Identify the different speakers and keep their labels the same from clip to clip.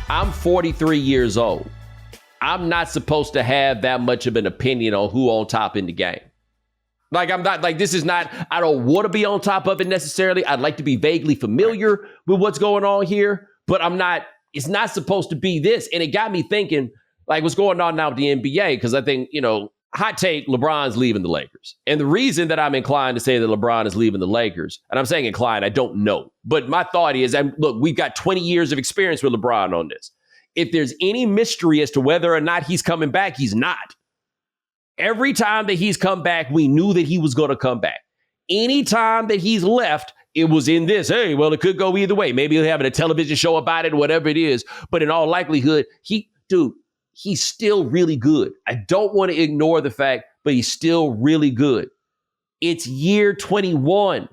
Speaker 1: I'm 43 years old. I'm not supposed to have that much of an opinion on who on top in the game. Like, I'm not like, this is not, I don't want to be on top of it necessarily. I'd like to be vaguely familiar with what's going on here, but it's not supposed to be this. And it got me thinking, like, what's going on now with the NBA? Because I think, hot take, LeBron's leaving the Lakers. And the reason that I'm inclined to say that LeBron is leaving the Lakers, and I'm saying inclined, I don't know. But my thought is, look, we've got 20 years of experience with LeBron on this. If there's any mystery as to whether or not he's coming back, he's not. Every time that he's come back, we knew that he was going to come back. Anytime that he's left, it was in this, hey, well, it could go either way. Maybe he'll have a television show about it, whatever it is. But in all likelihood, he's still really good. I don't want to ignore the fact, but he's still really good. It's year 21.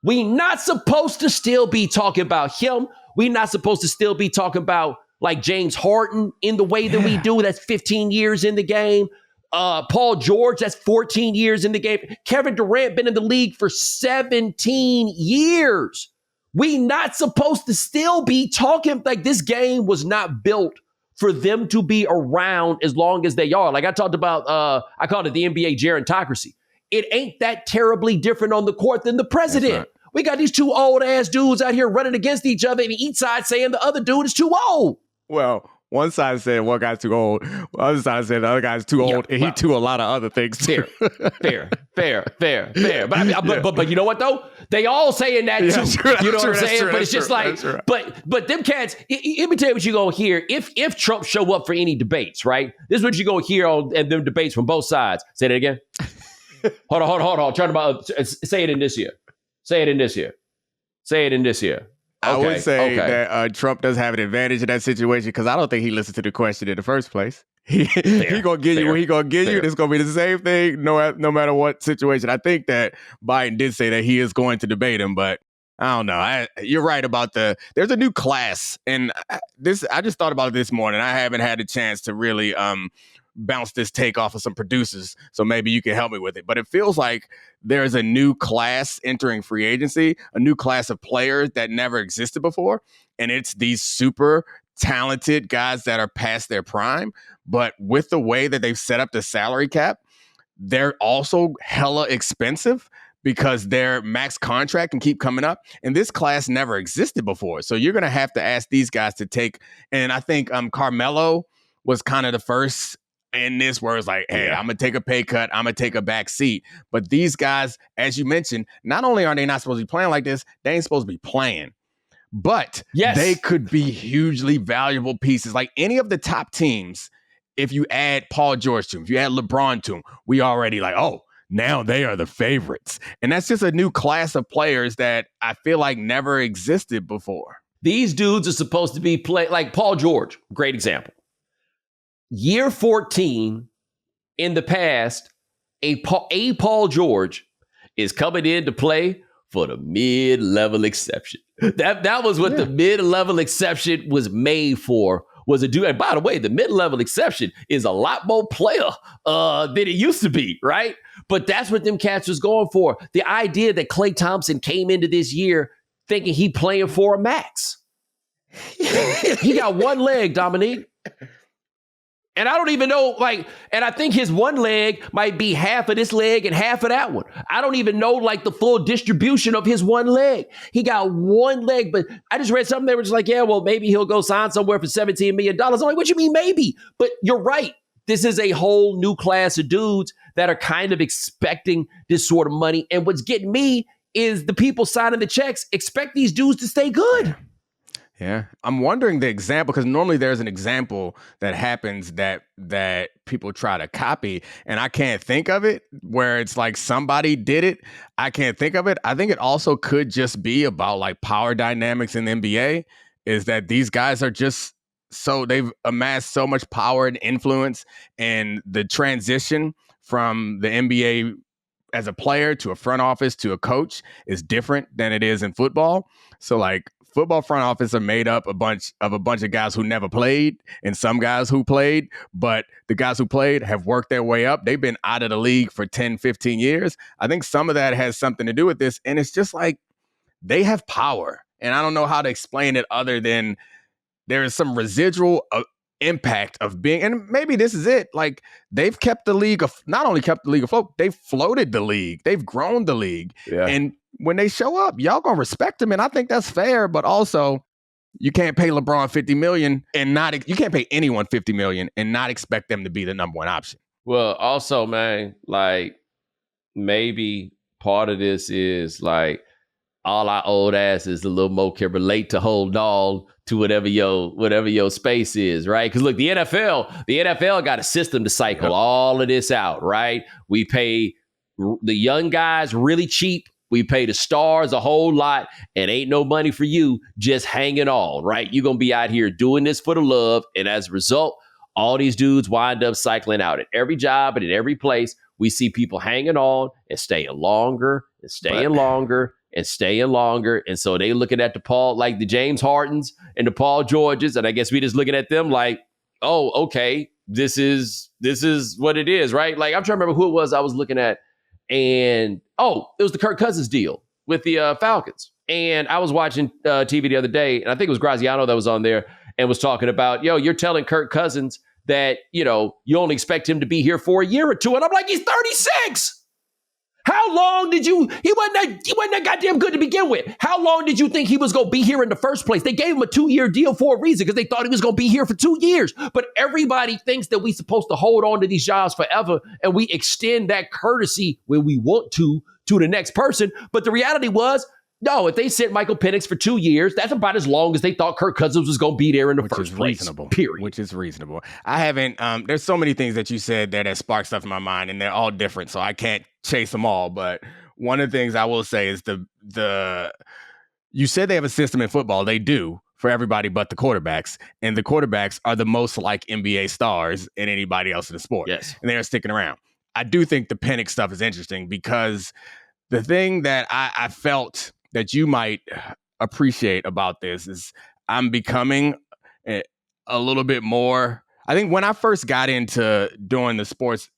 Speaker 1: We're not supposed to still be talking about him. We're not supposed to still be talking about like James Harden in the way that we do. That's 15 years in the game. Paul George, that's 14 years in the game. Kevin Durant been in the league for 17 years. We not supposed to still be talking like this game was not built for them to be around as long as they are. Like I talked about, I called it the NBA gerontocracy. It ain't that terribly different on the court than the president. We got these two old ass dudes out here running against each other, and each side saying the other dude is too old.
Speaker 2: Well, one side said one guy's too old. The other side said the other guy's too old, and he too a lot of other things too.
Speaker 1: Fair. But you know what though? They all saying that too.
Speaker 2: True,
Speaker 1: you know what I'm saying?
Speaker 2: True,
Speaker 1: but it's just like, but them cats. Let me tell you what you gonna hear if Trump show up for any debates. Right? This is what you gonna hear on them debates from both sides. Say that again. Hold on. Try to say it in this year. Say it in this year.
Speaker 2: I would say that Trump does have an advantage in that situation because I don't think he listened to the question in the first place. He gonna give you what he gonna give you. It's gonna be the same thing no matter what situation. I think that Biden did say that he is going to debate him, but I don't know. You're right about there's a new class, and I just thought about it this morning. I haven't had a chance to really bounce this take off of some producers, so maybe you can help me with it. But it feels like there's a new class entering free agency, a new class of players that never existed before, and it's these super talented guys that are past their prime. But with the way that they've set up the salary cap, they're also hella expensive because their max contract can keep coming up. And this class never existed before. So you're going to have to ask these guys to take, and I think Carmelo was kind of the first in this where it's like, hey, I'm going to take a pay cut. I'm going to take a back seat. But these guys, as you mentioned, not only are they not supposed to be playing like this, they ain't supposed to be playing. But they could be hugely valuable pieces. Like any of the top teams, if you add Paul George to them, if you add LeBron to them, we already like, oh, now they are the favorites. And that's just a new class of players that I feel like never existed before.
Speaker 1: These dudes are supposed to be like Paul George, great example. Year 14 in the past, a Paul George is coming in to play for the mid-level exception. That was what the mid-level exception was made for, was a dude. And by the way, the mid-level exception is a lot more player than it used to be, right? But that's what them cats was going for. The idea that Klay Thompson came into this year thinking he playing for a max. He got one leg, Domonique. And I don't even know, and I think his one leg might be half of this leg and half of that one. I don't even know, the full distribution of his one leg. He got one leg, but I just read something that was just like, yeah, well, maybe he'll go sign somewhere for $17 million. I'm like, what you mean maybe? But you're right. This is a whole new class of dudes that are kind of expecting this sort of money. And what's getting me is the people signing the checks expect these dudes to stay good.
Speaker 2: Yeah, I'm wondering the example, because normally there's an example that happens that people try to copy, and I can't think of it, where it's like somebody did it. I can't think of it. I think it also could just be about power dynamics in the NBA, is that these guys are just they've amassed so much power and influence, and the transition from the NBA as a player to a front office to a coach is different than it is in football. So football front office are made up a bunch of guys who never played and some guys who played, but the guys who played have worked their way up. They've been out of the league for 10, 15 years. I think some of that has something to do with this. And it's just they have power. And I don't know how to explain it other than there is some residual impact of being, and maybe this is it. Like, they've kept the league not only kept the league afloat, they've floated the league. They've grown the league.
Speaker 1: Yeah.
Speaker 2: And when they show up, y'all gonna respect them. And I think that's fair, but also you can't pay LeBron $50 million you can't pay anyone $50 million and not expect them to be the number one option.
Speaker 1: Well, also, man, like, maybe part of this is like all our old asses a little more can relate to hold on to whatever your space is, right? Because look, the NFL got a system to cycle all of this out, right? We pay the young guys really cheap. We pay the stars a whole lot, and ain't no money for you just hanging on, right? You're going to be out here doing this for the love, and as a result, all these dudes wind up cycling out. At every job and at every place, we see people hanging on and staying longer and staying longer and staying longer. And so they looking at the James Hardens and the Paul Georges, and I guess we just looking at them like, oh, okay, this is what it is, right? Like, I'm trying to remember who it was I was looking at, and it was the Kirk Cousins deal with the Falcons. And I was watching TV the other day, and I think it was Graziano that was on there and was talking about, you're telling Kirk Cousins that, you only expect him to be here for a year or two. And I'm like, he's 36. How long did he wasn't that goddamn good to begin with. How long did you think he was going to be here in the first place? They gave him a 2-year deal for a reason, because they thought he was going to be here for 2 years. But everybody thinks that we're supposed to hold on to these jobs forever, and we extend that courtesy when we want to the next person. But the reality was, no, if they sent Michael Penix for 2 years, that's about as long as they thought Kirk Cousins was going to be there in the first place.
Speaker 2: Reasonable.
Speaker 1: Period.
Speaker 2: Which is reasonable. I haven't, there's so many things that you said there that spark stuff in my mind, and they're all different, so I can't chase them all. But one of the things I will say is you said they have a system in football. They do, for everybody but the quarterbacks. And the quarterbacks are the most like NBA stars in anybody else in the sport.
Speaker 1: Yes.
Speaker 2: And they're sticking around. I do think the Penix stuff is interesting, because the thing that I felt that you might appreciate about this is I'm becoming a little bit more. I think when I first got into doing the sports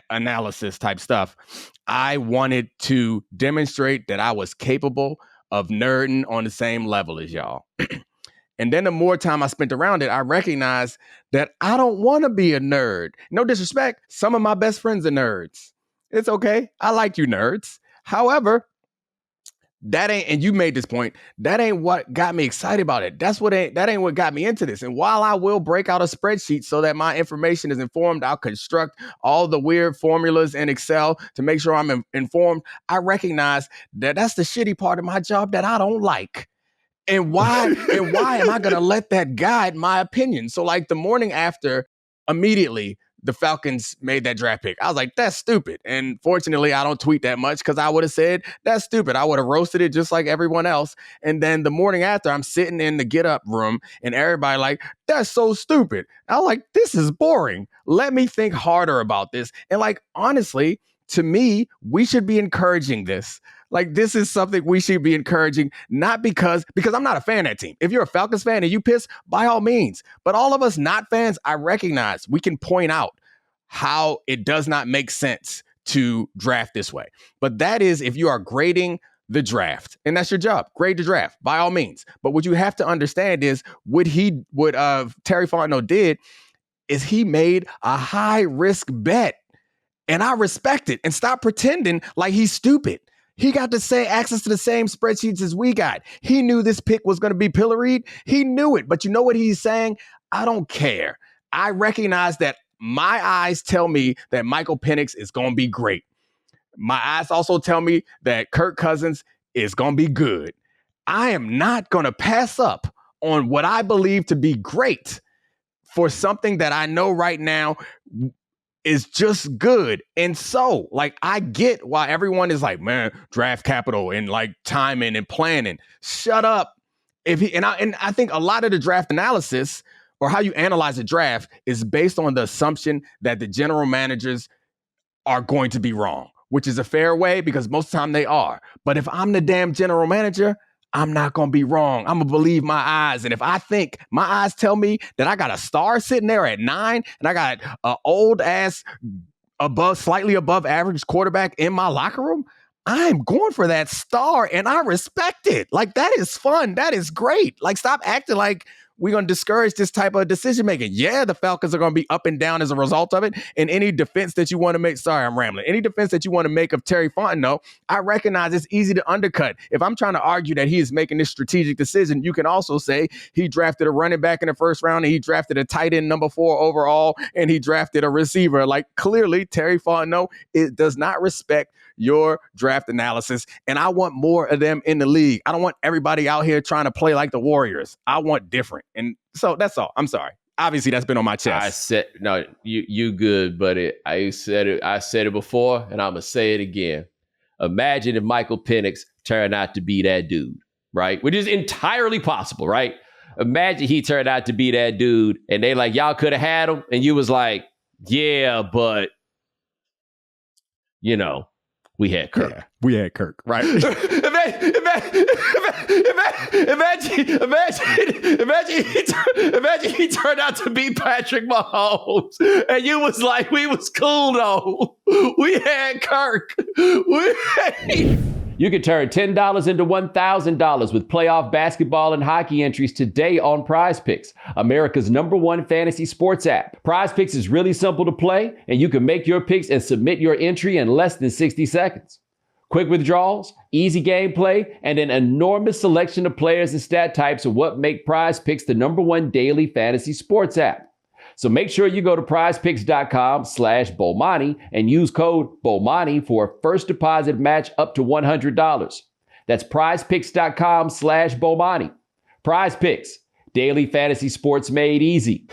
Speaker 2: analysis type stuff, I wanted to demonstrate that I was capable of nerding on the same level as y'all. And then the more time I spent around it, I recognized that I don't want to be a nerd. No disrespect. Some of my best friends are nerds. It's okay. I like you nerds. However, that ain't, and you made this point, that ain't what got me excited about it. That ain't what got me into this. And while I will break out a spreadsheet so that my information is informed, I'll construct all the weird formulas in Excel to make sure I'm informed. I recognize that that's the shitty part of my job that I don't like. And why am I going to let that guide my opinion? So like the morning after, immediately, the Falcons made that draft pick. I was like, that's stupid. And fortunately, I don't tweet that much, because I would have said, that's stupid. I would have roasted it just like everyone else. And then the morning after, I'm sitting in the get up room and everybody like, that's so stupid. I was like, this is boring. Let me think harder about this. And like, honestly, to me, we should be encouraging this. Like, this is something we should be encouraging, not because I'm not a fan of that team. If you're a Falcons fan and you pissed, by all means. But all of us not fans, I recognize we can point out how it does not make sense to draft this way. But that is if you are grading the draft, and that's your job, grade the draft, by all means. But what you have to understand is what Terry Fontenot did is he made a high risk bet. And I respect it. And stop pretending like he's stupid. He got to say access to the same spreadsheets as we got. He knew this pick was going to be pilloried. He knew it. But you know what he's saying? I don't care. I recognize that my eyes tell me that Michael Penix is going to be great. My eyes also tell me that Kirk Cousins is going to be good. I am not going to pass up on what I believe to be great for something that I know right now is just good. And so, like, I get why everyone is like, man, draft capital and like timing and planning. Shut up. And I think a lot of the draft analysis, or how you analyze a draft, is based on the assumption that the general managers are going to be wrong, which is a fair way, because most of the time they are. But if I'm the damn general manager, I'm not going to be wrong. I'm going to believe my eyes. And if I think my eyes tell me that I got a star sitting there at 9 and I got an old ass slightly above average quarterback in my locker room, I'm going for that star, and I respect it. Like, that is fun. That is great. Like, stop acting like we're going to discourage this type of decision making. Yeah, the Falcons are going to be up and down as a result of it. And any defense that you want to make, sorry, I'm rambling. Any defense that you want to make of Terry Fontenot, I recognize it's easy to undercut. If I'm trying to argue that he is making this strategic decision, you can also say he drafted a running back in the first round and he drafted a tight end number 4 overall and he drafted a receiver. Like, clearly, Terry Fontenot does not respect your draft analysis, and I want more of them in the league. I don't want everybody out here trying to play like the Warriors. I want different. And so that's all. I'm sorry. Obviously, that's been on my chest.
Speaker 1: I said, no, you good, buddy. I said it before, and I'm going to say it again. Imagine if Michael Penix turned out to be that dude, right? Which is entirely possible, right? Imagine he turned out to be that dude, and they like, y'all could have had him, and you was like, yeah, but, you know, we had Kirk.
Speaker 2: Yeah, we had Kirk, right?
Speaker 1: Imagine he turned out to be Patrick Mahomes, and you was like, we was cool though. We had Kirk. You can turn $10 into $1,000 with playoff basketball and hockey entries today on PrizePicks, America's #1 fantasy sports app. PrizePicks is really simple to play, and you can make your picks and submit your entry in less than 60 seconds. Quick withdrawals, easy gameplay, and an enormous selection of players and stat types are what make PrizePicks the #1 daily fantasy sports app. So make sure you go to prizepicks.com/Bomani and use code Bomani for a first deposit match up to $100. That's prizepicks.com/Bomani. PrizePicks, daily fantasy sports made easy.